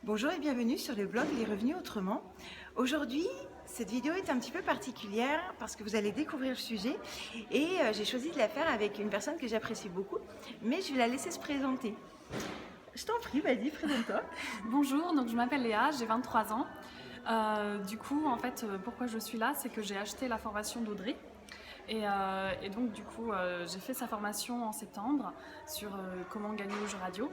Bonjour et bienvenue sur le blog Les Revenus Autrement. Aujourd'hui, cette vidéo est un petit peu particulière parce que vous allez découvrir le sujet et j'ai choisi de la faire avec une personne que j'apprécie beaucoup, mais je vais la laisser se présenter. Je t'en prie, vas-y, présente-toi. Bonjour, donc je m'appelle Léa, j'ai 23 ans. Pourquoi je suis là, c'est que j'ai acheté la formation d'Audrey. J'ai fait sa formation en septembre sur comment gagner au jeu radio.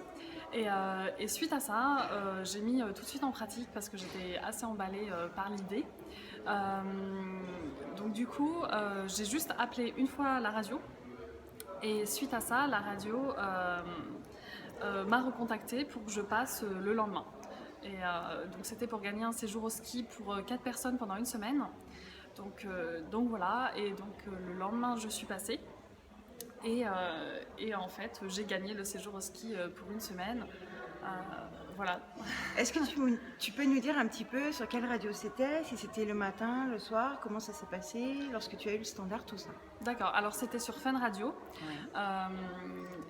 Et suite à ça, j'ai mis tout de suite en pratique parce que j'étais assez emballée par l'idée. J'ai juste appelé une fois la radio. Et suite à ça, la radio m'a recontactée pour que je passe le lendemain. Donc c'était pour gagner un séjour au ski pour 4 personnes pendant une semaine. Donc voilà, le lendemain je suis passée et en fait j'ai gagné le séjour au ski pour une semaine. Voilà. Est-ce que tu peux nous dire un petit peu sur quelle radio c'était, si c'était le matin, le soir, comment ça s'est passé, lorsque tu as eu le standard, tout ça? D'accord, alors c'était sur Fun Radio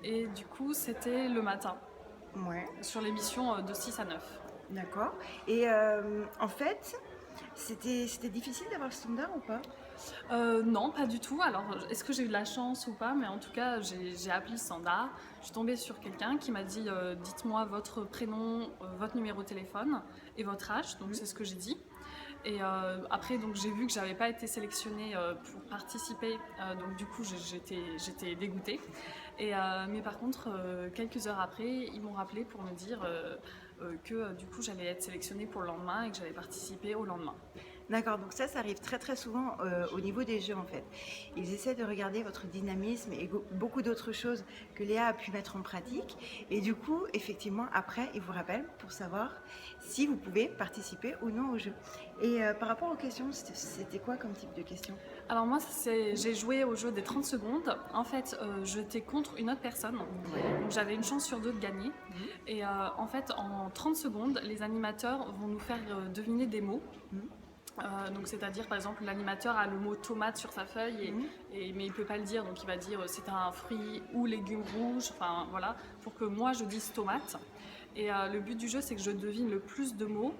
et du coup c'était le matin sur l'émission de 6 à 9. D'accord. Et en fait, c'était difficile d'avoir le standard ou pas? Non, pas du tout. Alors, est-ce que j'ai eu de la chance ou pas? Mais en tout cas, j'ai appelé le standard. Je suis tombée sur quelqu'un qui m'a dit dites-moi votre prénom, votre numéro de téléphone et votre âge. Donc, c'est ce que j'ai dit. Et après, donc, j'ai vu que j'avais pas été sélectionnée pour participer. Donc, du coup, j'étais dégoûtée. Mais par contre, quelques heures après, ils m'ont rappelé pour me dire que du coup, j'allais être sélectionnée pour le lendemain et que j'allais participer au lendemain. D'accord, donc ça arrive très très souvent au niveau des jeux en fait. Ils essaient de regarder votre dynamisme et beaucoup d'autres choses que Léa a pu mettre en pratique. Et du coup, effectivement, après, ils vous rappellent pour savoir si vous pouvez participer ou non au jeu. Et par rapport aux questions, c'était quoi comme type de questions? Alors moi, j'ai joué au jeu des 30 secondes. En fait, j'étais contre une autre personne. Donc j'avais une chance sur deux de gagner. Et en fait, en 30 secondes, les animateurs vont nous faire deviner des mots. Donc c'est-à-dire par exemple l'animateur a le mot tomate sur sa feuille mais il peut pas le dire, donc il va dire c'est un fruit ou légume rouge, enfin voilà, pour que moi je dise tomate. Et le but du jeu, c'est que je devine le plus de mots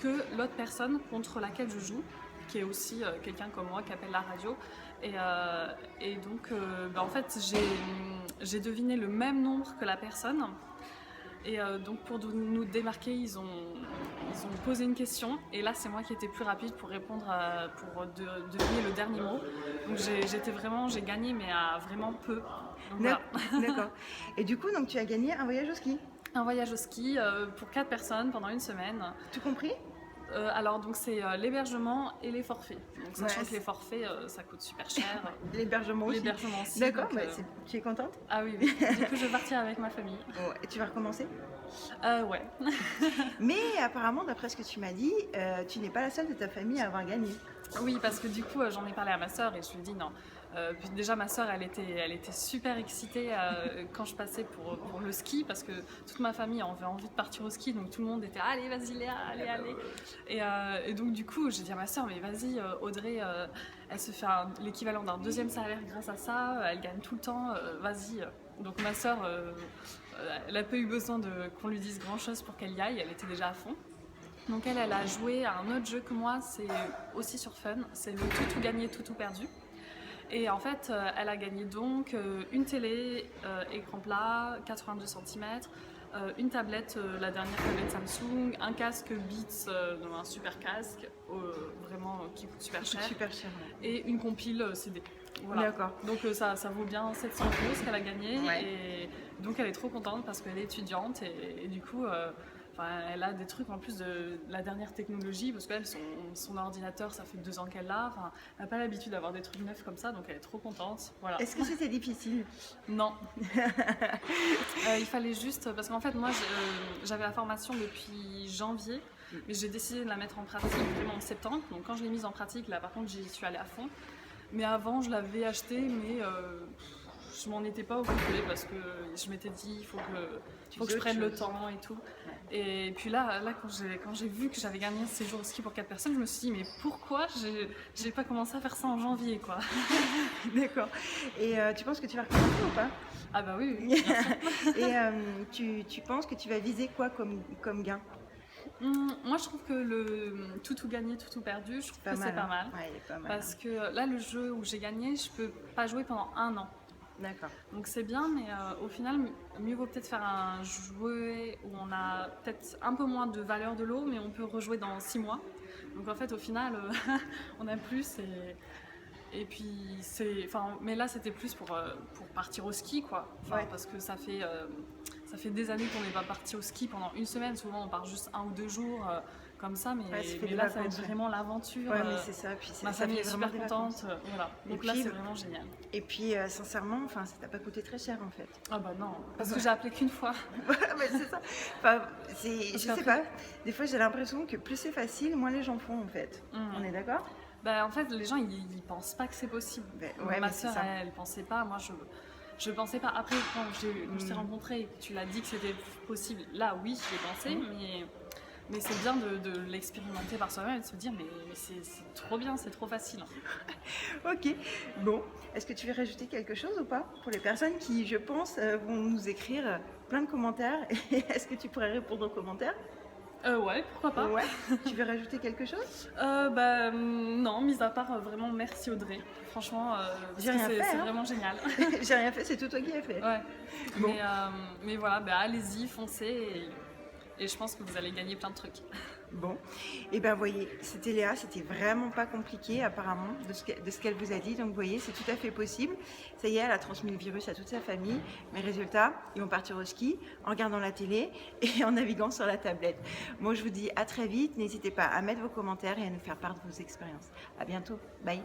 que l'autre personne contre laquelle je joue, qui est aussi quelqu'un comme moi qui appelle la radio. En fait j'ai deviné le même nombre que la personne. Et donc pour nous démarquer, ils ont posé une question et là c'est moi qui étais plus rapide pour répondre, pour deviner le dernier mot. Donc j'ai gagné mais à vraiment peu. Donc, voilà. D'accord. Et du coup, donc tu as gagné un voyage au ski? Un voyage au ski pour 4 personnes pendant une semaine. Tout compris? Alors donc c'est l'hébergement et les forfaits. Donc sachant que les forfaits ça coûte super cher. L'hébergement aussi. L'hébergement aussi. D'accord, tu es contente? Ah oui, oui. Du coup je vais partir avec ma famille. Et tu vas recommencer? Ouais. Mais apparemment, d'après ce que tu m'as dit, tu n'es pas la seule de ta famille à avoir gagné. Oui, parce que du coup j'en ai parlé à ma sœur et je lui ai dit non. Puis déjà ma sœur elle était super excitée quand je passais pour le ski, parce que toute ma famille avait envie de partir au ski, donc tout le monde était allez vas-y Léa, allez. Et donc du coup j'ai dit à ma sœur mais vas-y Audrey, elle se fait l'équivalent d'un deuxième salaire grâce à ça, elle gagne tout le temps, vas-y. Donc ma sœur elle n'a pas eu besoin qu'on lui dise grand chose pour qu'elle y aille, elle était déjà à fond. Donc elle a joué à un autre jeu que moi, c'est aussi sur Fun, c'est le tout gagné, tout perdu. Et en fait, elle a gagné donc une télé, écran plat, 82 cm, une tablette, la dernière tablette Samsung, un casque Beats, un super casque, vraiment qui coûte super cher. Super cher. Et une compile CD. Voilà. D'accord. Donc ça vaut bien 700 € ce qu'elle a gagné. Ouais. Et donc elle est trop contente parce qu'elle est étudiante et du coup... elle a des trucs en plus de la dernière technologie, parce qu'elle, son ordinateur, ça fait 2 ans qu'elle l'a. Enfin, elle n'a pas l'habitude d'avoir des trucs neufs comme ça, donc elle est trop contente. Voilà. Est-ce que c'était difficile? Non. Il fallait juste... Parce qu'en fait, moi, j'avais la formation depuis janvier, mais j'ai décidé de la mettre en pratique vraiment en septembre. Donc quand je l'ai mise en pratique, là, par contre, j'y suis allée à fond. Mais avant, je l'avais acheté, mais... je m'en étais pas occupée parce que je m'étais dit il faut que je prenne le temps et tout. Et puis là quand j'ai vu que j'avais gagné un séjour au ski pour 4 personnes, je me suis dit mais pourquoi j'ai pas commencé à faire ça en janvier quoi. D'accord. Et tu penses que tu vas recommencer ou pas? Ah bah oui, bien sûr. Et tu penses que tu vas viser quoi comme gain? Moi, je trouve que le tout gagné, tout perdu, je trouve que c'est Pas pas mal. mal. Ouais, il est pas mal. Parce que là, le jeu où j'ai gagné, je peux pas jouer pendant 1 an. D'accord. Donc c'est bien, mais au final, mieux vaut peut-être faire un jouet où on a peut-être un peu moins de valeur de l'eau, mais on peut rejouer dans 6 mois. Donc en fait, au final, on a plus et puis mais là c'était plus pour partir au ski quoi. Ouais. Parce que ça fait des années qu'on n'est pas parti au ski pendant une semaine. Souvent on part juste 1 ou 2 jours comme ça, mais, Ouais, ça fait mais des là ça va être vacances, ouais. vraiment l'aventure. Ouais, mais c'est ça. Puis Ma ça famille fait est vraiment super des vacances. contente. Voilà. Et Donc là puis, c'est vraiment génial. Et puis, sincèrement, enfin, ça t'a pas coûté très cher en fait. Ah bah non, parce que j'ai appelé qu'une fois. Mais c'est ça. Enfin, je sais qu'après- pas. Des fois, j'ai l'impression que plus c'est facile, moins les gens font en fait. On est d'accord? Bah, en fait, les gens, ils pensent pas que c'est possible. Ben, ouais, Ma mais c'est sœur, ça. elle pensait pas. Moi, je pensais pas. Après, quand je t'ai rencontré et que tu l'as dit que c'était possible, là, oui, j'y ai pensé, mais c'est bien de l'expérimenter par soi-même et de se dire, mais c'est trop bien, c'est trop facile. Ok. Bon, est-ce que tu veux rajouter quelque chose ou pas pour les personnes qui, je pense, vont nous écrire plein de commentaires? Est-ce que tu pourrais répondre aux commentaires? Ouais, pourquoi pas. Ouais. Tu veux rajouter quelque chose? Non, mis à part vraiment merci Audrey. Franchement, parce J'ai que rien fait, c'est hein. vraiment génial. J'ai rien fait, c'est tout toi qui as fait. Ouais. Bon. Mais voilà, allez-y, foncez et je pense que vous allez gagner plein de trucs. Bon, et ben voyez, c'était Léa, c'était vraiment pas compliqué apparemment de ce qu'elle vous a dit, donc vous voyez, c'est tout à fait possible. Ça y est, elle a transmis le virus à toute sa famille, mais résultat, ils vont partir au ski en regardant la télé et en naviguant sur la tablette. Moi je vous dis à très vite, n'hésitez pas à mettre vos commentaires et à nous faire part de vos expériences. À bientôt, bye.